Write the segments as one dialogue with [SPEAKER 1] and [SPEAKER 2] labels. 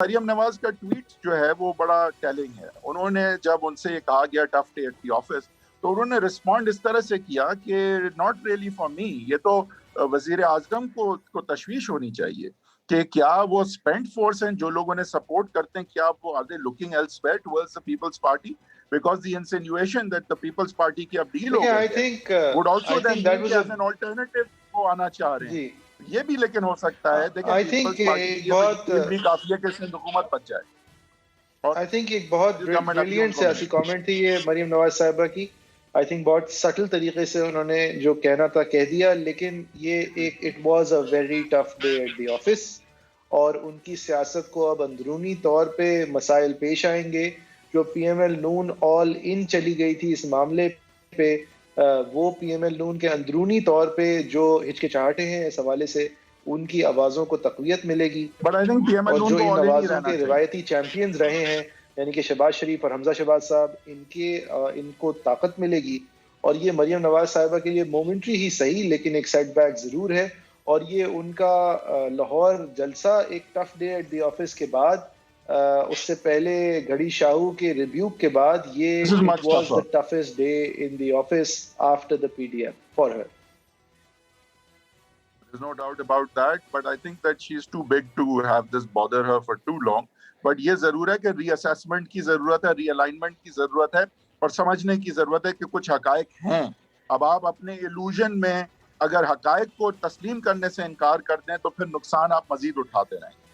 [SPEAKER 1] مریم نواز کا ٹویٹ جو ہے وہ بڑا ٹیلنگ ہے. انہوں نے جب ان سے یہ کہا گیا tough day at the office تو انہوں نے رسپونڈ اس طرح سے کیا کہ ناٹ ریئلی فار می. یہ تو وزیر اعظم کو تشویش ہونی چاہیے کہ کیا وہ اسپینڈ فورس ہیں جو لوگ انہیں سپورٹ کرتے ہیں, کیا وہ are they looking elsewhere towards the Peoples Party, because the insinuation that the Peoples Party کی اب ڈیل ہو گئی ہے would also then mean کہ as an alternative وہ آنا چاہ رہے ہیں. یہ بھی لیکن ہو سکتا ہے. دیکھیں پیپلز پارٹی کی یہ بھی کافی ہے کہ اس میں حکومت بچ جائے.
[SPEAKER 2] آئی تھنک ایک بہت بریلینٹ سیاسی کامنٹ تھی یہ مریم نواز صاحبہ کی. آئی تھنک بہت سٹل طریقے سے انہوں نے جو کہنا تھا کہہ دیا, لیکن یہ ایک it was a very tough day at the office, اور ان کی سیاست کو اب اندرونی طور پہ مسائل پیش آئیں گے. جو پی ایم ایل نون آل ان چلی گئی تھی اس معاملے پہ, وہ پی ایم ایل نون کے اندرونی طور پہ جو ہچکچاہٹیں ہیں اس حوالے سے, ان کی آوازوں کو تقویت ملے گی. اور جو ان آوازوں کے روایتی چیمپئنز رہے ہیں یعنی کہ شہباز شریف اور حمزہ شہباز صاحب, ان کو طاقت ملے گی. اور یہ مریم نواز صاحبہ کے لیے مومنٹری ہی صحیح لیکن ایک سیٹ بیک ضرور ہے. اور یہ ان کا لاہور جلسہ ایک tough day at the office کے بعد, اس سے پہلے گھڑی شاہو کے ریبیوک کے بعد, یہ it was the toughest day in the office after the PDM for her.
[SPEAKER 1] There's no doubt about that, but I think that she's too big to have this bother her for too long. But یہ ضرور ہے کہ ری assessment کی ضرورت ہے, ری alignment کی ضرورت ہے, اور سمجھنے کی ضرورت ہے کہ کچھ حقائق ہیں. اب آپ اپنے ایلوژن میں اگر حقائق کو تسلیم کرنے سے انکار کر دیں تو پھر نقصان آپ مزید اٹھاتے رہیں.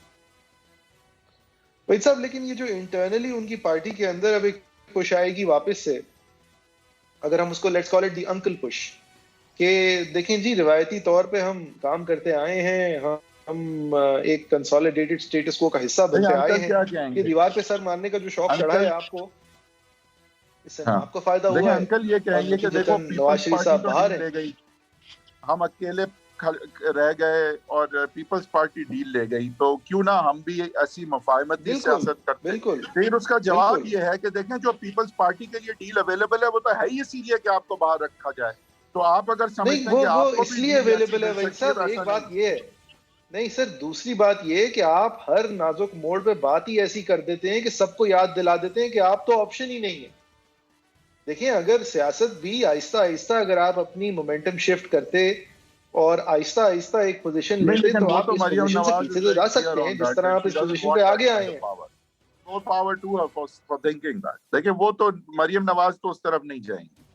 [SPEAKER 2] وحید صاحب, لیکن یہ جو انٹرنلی ان کی پارٹی کے اندر اب ایک پش آئے گی واپس سے, اگر ہم اس کو let's call it the uncle push, کہ دیکھیں جی روایتی طور پہ ہم کام کرتے آئے ہیں, ہم ایک کنسالیڈیٹڈ اسٹیٹس کو کا حصہ بنتے آئے ہیں. یہ دیوار پہ سر مارنے کا جو شوق چڑھا ہے آپ کو, اس سے آپ کو فائدہ ہوا ہے.
[SPEAKER 1] انکل یہ کہیں گے کہ دیکھو
[SPEAKER 2] نواز شریف صاحب باہر ہیں,
[SPEAKER 1] ہم اکیلے رہ گئے اور پیپلز پارٹی ڈیل لے گئی, تو کیوں نہ ہم بھی ایسی مفاہمتی سیاست کرتے. پھر اس کا جواب یہ ہے کہ دیکھیں جو پیپلز پارٹی کے لیے ڈیل اویلیبل ہے وہ تو ہے ہی اسی لیے کہ آپ کو باہر رکھا جائے. تو آپ اگر سمجھتے ہیں کہ آپ کو
[SPEAKER 2] اس لیے اویلیبل ہے وحید صاحب, ایک بات یہ ہے نہیں سر, دوسری بات یہ کہ آپ ہر نازک موڑ پہ بات ہی ایسی کر دیتے ہیں کہ سب کو یاد دلا دیتے ہیں کہ آپ تو آپشن ہی نہیں ہے. دیکھیں اگر سیاست بھی آہستہ آہستہ اگر آپ اپنی مومنٹم شفٹ کرتے اور آہستہ آہستہ ایک پوزیشن لیتے تو آپ اس پوزیشن سے پیچھے تو جا سکتے ہیں جس طرح آپ اس پوزیشن پہ آگے آئے ہیں.
[SPEAKER 1] No power to her for thinking that. دیکھیں وہ تو مریم نواز تو اس طرف نہیں جائیں گی.